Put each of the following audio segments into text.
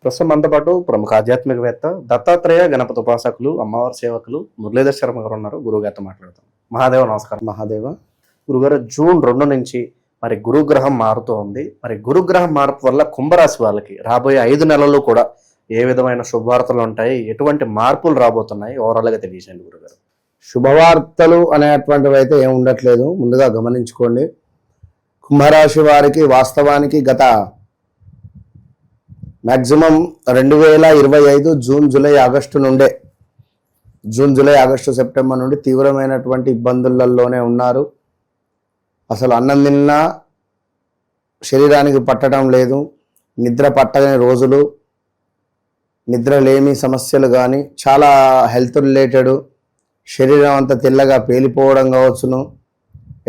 ప్రస్తుతం మనతో పాటు ప్రముఖ ఆధ్యాత్మికవేత్త దత్తాత్రేయ గణపతి ఉపాసకులు అమ్మవారి సేవకులు మురళీధర్ శర్మ గారు ఉన్నారు. గురువుగారితో మాట్లాడతాం. మహాదేవ నమస్కారం. మహాదేవ. గురుగారు, జూన్ 2 నుంచి మరి గురుగ్రహం మారుతూ ఉంది. మరి గురుగ్రహం మార్పు వల్ల కుంభరాశి వాళ్ళకి రాబోయే 5 నెలలు కూడా ఏ విధమైన శుభవార్తలు ఉంటాయి, ఎటువంటి మార్పులు రాబోతున్నాయి, ఓవరాల్ గా తెలియజేయండి గురుగారు. శుభవార్తలు అనేటువంటివి అయితే ఏం ఉండట్లేదు, ముందుగా గమనించుకోండి. కుంభరాశి వారికి వాస్తవానికి గత maximum 2025 June July August September నుండి తీవ్రమైనటువంటి ఇబ్బందులలోనే ఉన్నారు. అసలు అన్నం తిన్నా శరీరానికి పట్టడం లేదు, నిద్ర పట్టని రోజులు, నిద్రలేమి సమస్యలు కానీ, చాలా హెల్త్ రిలేటెడ్, శరీరం అంతా తెల్లగా పేలిపోవడం కావచ్చును,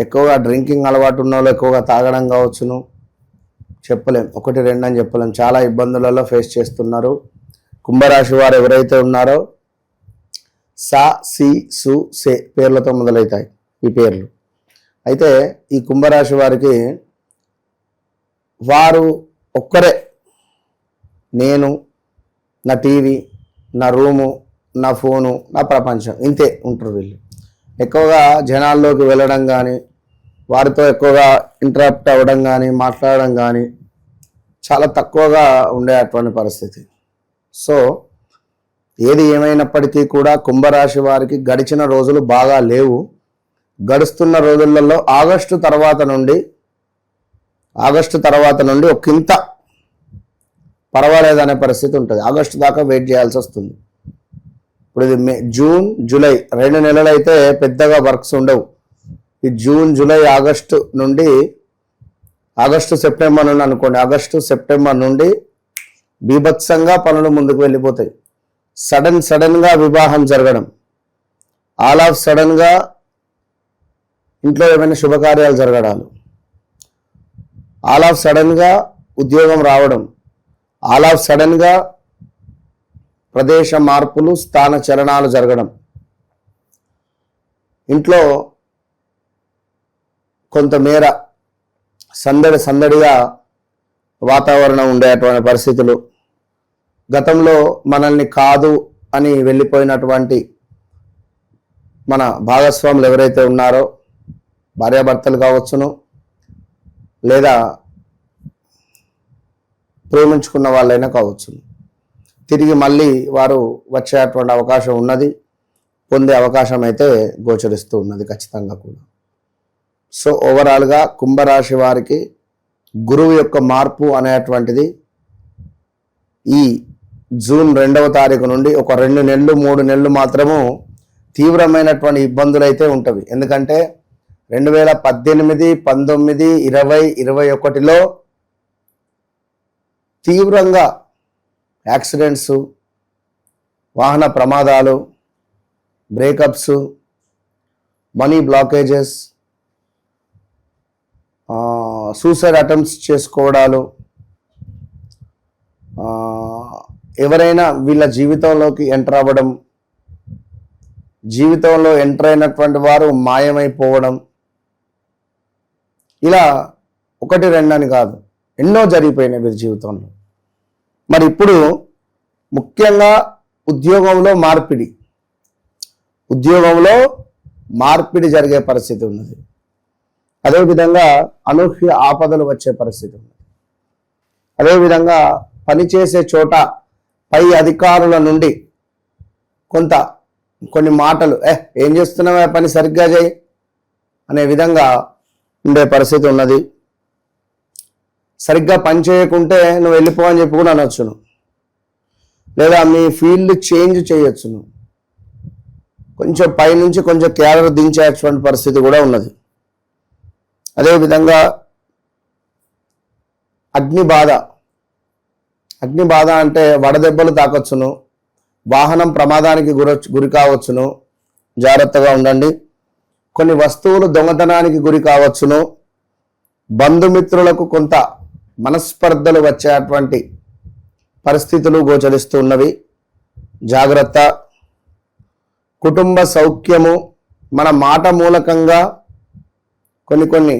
ఎక్కువగా డ్రింకింగ్ అలవాటు ఉన్న వాళ్ళు ఎక్కువగా తాగడం కావచ్చును, చెప్పలేం, 1, 2 అని చెప్పలేం, చాలా ఇబ్బందులలో ఫేస్ చేస్తున్నారు. కుంభరాశి వారు ఎవరైతే ఉన్నారో సా, సి, సు, సే పేర్లతో మొదలవుతాయి ఈ పేర్లు. అయితే ఈ కుంభరాశి వారికి వారు ఒక్కరే, నేను, నా టీవీ, నా రూము, నా ఫోను, నా ప్రపంచం, ఇంతే ఉంటారు వీళ్ళు. ఎక్కువగా జనాల్లోకి వెళ్ళడం కానీ, వారితో ఎక్కువగా ఇంటరాక్ట్ అవ్వడం కానీ, మాట్లాడడం కానీ చాలా తక్కువగా ఉండేటువంటి పరిస్థితి. సో ఏది ఏమైనప్పటికీ కూడా కుంభరాశి వారికి గడిచిన రోజులు బాగా లేవు. గడుస్తున్న రోజులలో ఆగస్టు తర్వాత నుండి ఒకంత పర్వాలేదనే పరిస్థితి ఉంటుంది. ఆగస్టు దాకా వెయిట్ చేయాల్సి వస్తుంది. ఇప్పుడు ఇది జూన్ జూలై 2 నెలలు అయితే పెద్దగా వర్క్స్ ఉండవు. ఈ జూన్ జూలై ఆగస్టు సెప్టెంబర్ నుండి అనుకోండి, ఆగస్టు సెప్టెంబర్ నుండి బీభత్సంగా పనులు ముందుకు వెళ్ళిపోతాయి. సడన్గా వివాహం జరగడం, ఆల్ ఆఫ్ సడన్గా ఇంట్లో ఏమైనా శుభకార్యాలు జరగడాలు, ఆల్ ఆఫ్ సడన్గా ఉద్యోగం రావడం, ఆల్ ఆఫ్ సడన్గా ప్రదేశ మార్పులు, స్థాన చలనాలు జరగడం, ఇంట్లో కొంతమేర సందడిగా వాతావరణం ఉండేటువంటి పరిస్థితులు, గతంలో మనల్ని కాదు అని వెళ్ళిపోయినటువంటి మన భాగస్వాములు ఎవరైతే ఉన్నారో, భార్యాభర్తలు కావచ్చును, లేదా ప్రేమించుకున్న వాళ్ళైనా కావచ్చును, తిరిగి మళ్ళీ వారు వచ్చేటువంటి అవకాశం ఉన్నది, పొందే అవకాశం అయితే గోచరిస్తూ ఉన్నది ఖచ్చితంగా కూడా. సో ఓవరాల్గా కుంభరాశి వారికి గురువు యొక్క మార్పు అనేటువంటిది ఈ జూన్ 2వ తారీఖు నుండి ఒక 2 నెలలు 3 నెలలు మాత్రము తీవ్రమైనటువంటి ఇబ్బందులు అయితే ఉంటవి. ఎందుకంటే 2018, 19, 20, 21లో తీవ్రంగా యాక్సిడెంట్స్, వాహన ప్రమాదాలు, breakups, money blockages, suicide attempts చేసుకోవడాలు, ఎవరైనా వీళ్ళ జీవితంలోకి ఎంటర్ అవ్వడం, జీవితంలో ఎంటర్ అయినటువంటి వారు మాయమైపోవడం, ఇలా 1, 2 అని కాదు, ఎన్నో జరిగిపోయినాయి వీరి జీవితంలో. మరి ఇప్పుడు ముఖ్యంగా ఉద్యోగంలో మార్పిడి జరిగే పరిస్థితి ఉన్నది. అదేవిధంగా అనూహ్య ఆపదలు వచ్చే పరిస్థితి ఉన్నది. అదేవిధంగా పనిచేసే చోట పై అధికారుల నుండి కొన్ని మాటలు, ఏం చేస్తున్నావా, పని సరిగ్గా చేయి అనే విధంగా ఉండే పరిస్థితి ఉన్నది. సరిగ్గా పని చేయకుంటే నువ్వు వెళ్ళిపో అని చెప్పి కూడా అనొచ్చును, లేదా మీ ఫీల్డ్ చేంజ్ చేయొచ్చును, కొంచెం పైనుంచి కొంచెం క్యాడర్ దించేటువంటి పరిస్థితి కూడా ఉన్నది. అదేవిధంగా అగ్ని బాధ అంటే వడదెబ్బలు తాకొచ్చును, వాహనం ప్రమాదానికి గురి కావచ్చును, జాగ్రత్తగా ఉండండి. కొన్ని వస్తువులు దొంగతనానికి గురి కావచ్చును, బంధుమిత్రులకు కొంత మనస్పర్ధలు వచ్చేటువంటి పరిస్థితులు గోచరిస్తూ ఉన్నవి, జాగ్రత్త. కుటుంబ సౌఖ్యము, మన మాట మూలకంగా కొన్ని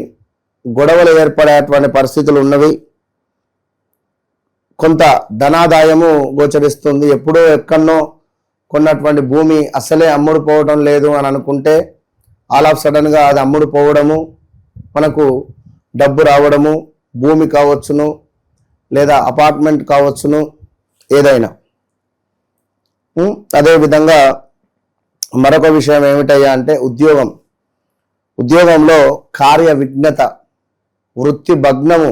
గొడవలు ఏర్పడేటువంటి పరిస్థితులు ఉన్నవి. కొంత ధనాదాయము గోచరిస్తుంది. ఎప్పుడో ఎక్కడనో కొన్నటువంటి భూమి అసలే అమ్ముడు పోవడం లేదు అని అనుకుంటే ఆల్ ఆఫ్ సడన్గా అది అమ్ముడు పోవడము, మనకు డబ్బు రావడము, భూమి కావచ్చును లేదా అపార్ట్మెంట్ కావచ్చును, ఏదైనా. అదేవిధంగా మరొక విషయం ఏమిటయ్యా అంటే ఉద్యోగంలో కార్య విఘ్నత, వృత్తి భగ్నము,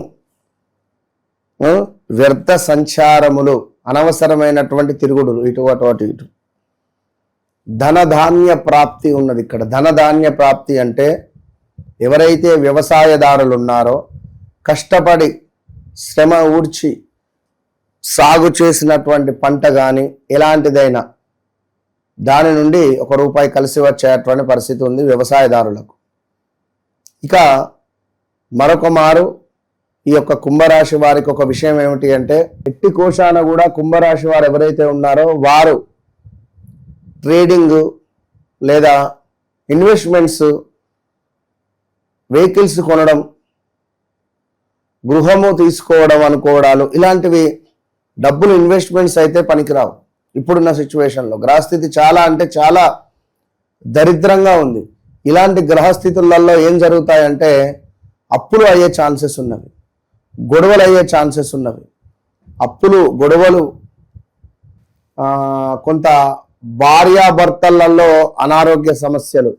వ్యర్థ సంచారములు, అనవసరమైనటువంటి తిరుగుడులు, ఇటు. ధనధాన్య ప్రాప్తి ఉన్నది ఇక్కడ. ధనధాన్య ప్రాప్తి అంటే ఎవరైతే వ్యవసాయదారులు ఉన్నారో, కష్టపడి శ్రమ ఊడ్చి సాగు చేసినటువంటి పంట కానీ ఎలాంటిదైనా దాని నుండి ₹1 కలిసి వచ్చేటువంటి పరిస్థితి ఉంది వ్యవసాయదారులకు. ఇక మరొక మారు ఈ యొక్క కుంభరాశి వారికి ఒక విషయం ఏమిటి అంటే, ఎట్టి కోశాన కూడా కుంభరాశి వారు ఎవరైతే ఉన్నారో వారు ట్రేడింగ్ లేదా ఇన్వెస్ట్మెంట్స్, వెహికల్స్ కొనడం, గృహము తీసుకోవడం అనుకోవడాలు, ఇలాంటివి డబ్బులు ఇన్వెస్ట్మెంట్స్ అయితే పనికిరావు. ఇప్పుడున్న సిచ్యువేషన్లో గ్రహస్థితి చాలా అంటే చాలా దరిద్రంగా ఉంది. ఇలాంటి గ్రహస్థితులలో ఏం జరుగుతాయంటే అప్పులు అయ్యే ఛాన్సెస్ ఉన్నవి, గొడవలు అయ్యే ఛాన్సెస్ ఉన్నవి. అప్పులు, గొడవలు, కొంత భార్యాభర్తలలో అనారోగ్య సమస్యలు.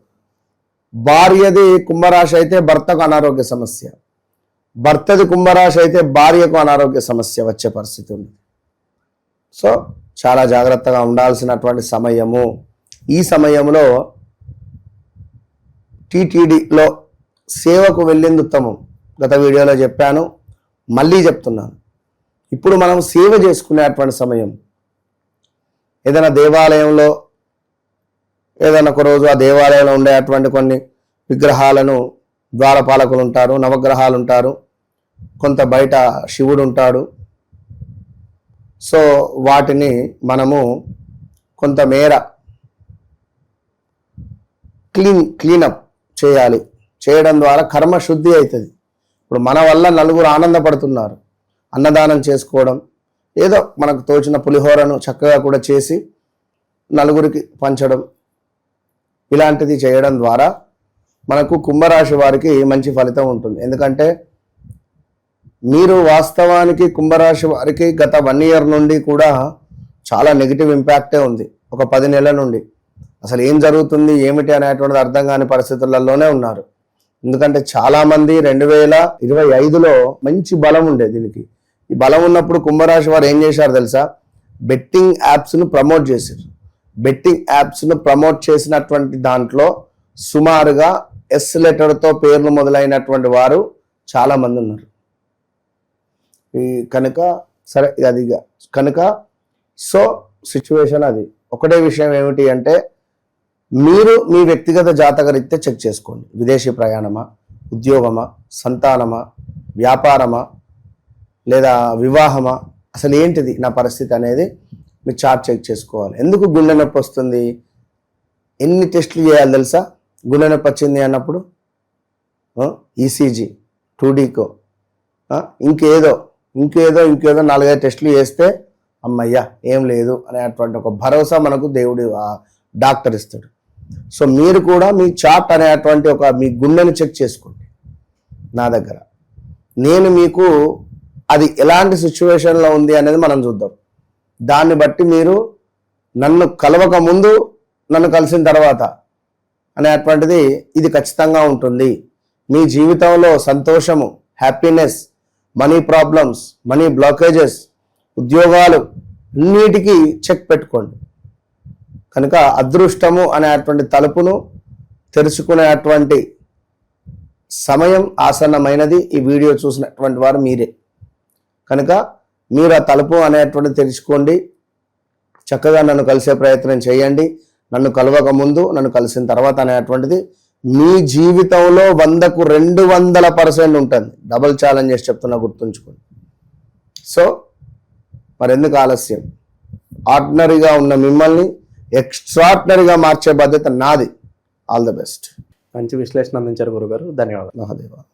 భార్యది కుంభరాశి అయితే భర్తకు అనారోగ్య సమస్య, భర్తది కుంభరాశి అయితే భార్యకు అనారోగ్య సమస్య వచ్చే పరిస్థితి ఉంది. సో చాలా జాగ్రత్తగా ఉండాల్సినటువంటి సమయము. ఈ సమయంలో టీటీడీలో సేవకు వెళ్ళింది ఉత్తమం. గత వీడియోలో చెప్పాను, మళ్ళీ చెప్తున్నాను. ఇప్పుడు మనం సేవ చేసుకునేటువంటి సమయం. ఏదైనా దేవాలయంలో ఏదైనా ఒక రోజు ఆ దేవాలయంలో ఉండేటువంటి కొన్ని విగ్రహాలను, ద్వారపాలకులు ఉంటారు, నవగ్రహాలు ఉంటారు, కొంత బయట శివుడు ఉంటాడు. సో వాటిని మనము కొంతమేర క్లీనప్ చేయాలి. చేయడం ద్వారా కర్మ శుద్ధి అవుతుంది. ఇప్పుడు మన వల్ల నలుగురు ఆనందపడుతున్నారు. అన్నదానం చేసుకోవడం, ఏదో మనకు తోచిన పులిహోరను చక్కగా కూడా చేసి నలుగురికి పంచడం, ఇలాంటిది చేయడం ద్వారా మనకు కుంభరాశి వారికి మంచి ఫలితం ఉంటుంది. ఎందుకంటే మీరు వాస్తవానికి కుంభరాశి వారికి గత 1 year నుండి కూడా చాలా నెగిటివ్ ఇంపాక్టే ఉంది. ఒక 10 నెలల నుండి అసలు ఏం జరుగుతుంది ఏమిటి అనేటువంటిది అర్థం కాని పరిస్థితులలోనే ఉన్నారు. ఎందుకంటే చాలామంది 2025లో మంచి బలం ఉండే దీనికి. ఈ బలం ఉన్నప్పుడు కుంభరాశి వారు ఏం చేశారు తెలుసా? బెట్టింగ్ యాప్స్ను ప్రమోట్ చేశారు. బెట్టింగ్ యాప్స్ను ప్రమోట్ చేసినటువంటి దాంట్లో సుమారుగా ఎస్ లెటర్తో పేర్లు మొదలైనటువంటి వారు చాలామంది ఉన్నారు. కనుక సరే అది కనుక సో సిచ్యువేషన్ అది. ఒకటే విషయం ఏమిటి అంటే మీరు మీ వ్యక్తిగత జాతకరీత్యా చెక్ చేసుకోండి. విదేశీ ప్రయాణమా, ఉద్యోగమా, సంతానమా, వ్యాపారమా లేదా వివాహమా, అసలు ఏంటిది నా పరిస్థితి అనేది మీరు చార్ట్ చెక్ చేసుకోవాలి. ఎందుకు గుండె నొప్పి వస్తుంది? ఎన్ని టెస్టులు చేయాలి తెలుసా? గుండె నొప్పి వచ్చింది అన్నప్పుడు ఈసీజీ, 2Dకో ఇంకేదో 4-5 టెస్టులు చేస్తే అమ్మయ్యా ఏం లేదు అనేటువంటి ఒక భరోసా మనకు దేవుడి డాక్టర్ ఇస్తాడు. సో మీరు కూడా మీ చార్ట్ అనేటువంటి ఒక మీ గుండెని చెక్ చేసుకోండి నా దగ్గర. నేను మీకు అది ఎలాంటి సిచ్యువేషన్లో ఉంది అనేది మనం చూద్దాం. దాన్ని బట్టి మీరు నన్ను కలవక ముందు, నన్ను కలిసిన తర్వాత అనేటువంటిది ఇది ఖచ్చితంగా ఉంటుంది. మీ జీవితంలో సంతోషము, happiness, money problems, money blockages, ఉద్యోగాలు అన్నిటికీ చెక్ పెట్టుకోండి. కనుక అదృష్టము అనేటువంటి తలుపును తెరుచుకునేటువంటి సమయం ఆసన్నమైనది. ఈ వీడియో చూసినటువంటి వారు మీరే. కనుక మీరు ఆ తలుపు అనేటువంటి తెరుచుకోండి. చక్కగా నన్ను కలిసే ప్రయత్నం చేయండి. నన్ను కలవక ముందు, నన్ను కలిసిన తర్వాత అనేటువంటిది మీ జీవితంలో 100కు 200% ఉంటుంది. డబుల్ ఛాలెంజ్ చేసి చెప్తున్నా, గుర్తుంచుకోండి. సో మరెందుకు ఆలస్యం? ఆర్డినరీగా ఉన్న మిమ్మల్ని ఎక్స్ట్రాడినరీగా మార్చే బాధ్యత నాది. All the best. మంచి విశ్లేషణ అందించారు గురుగారు. ధన్యవాదాలు. మహాదేవ.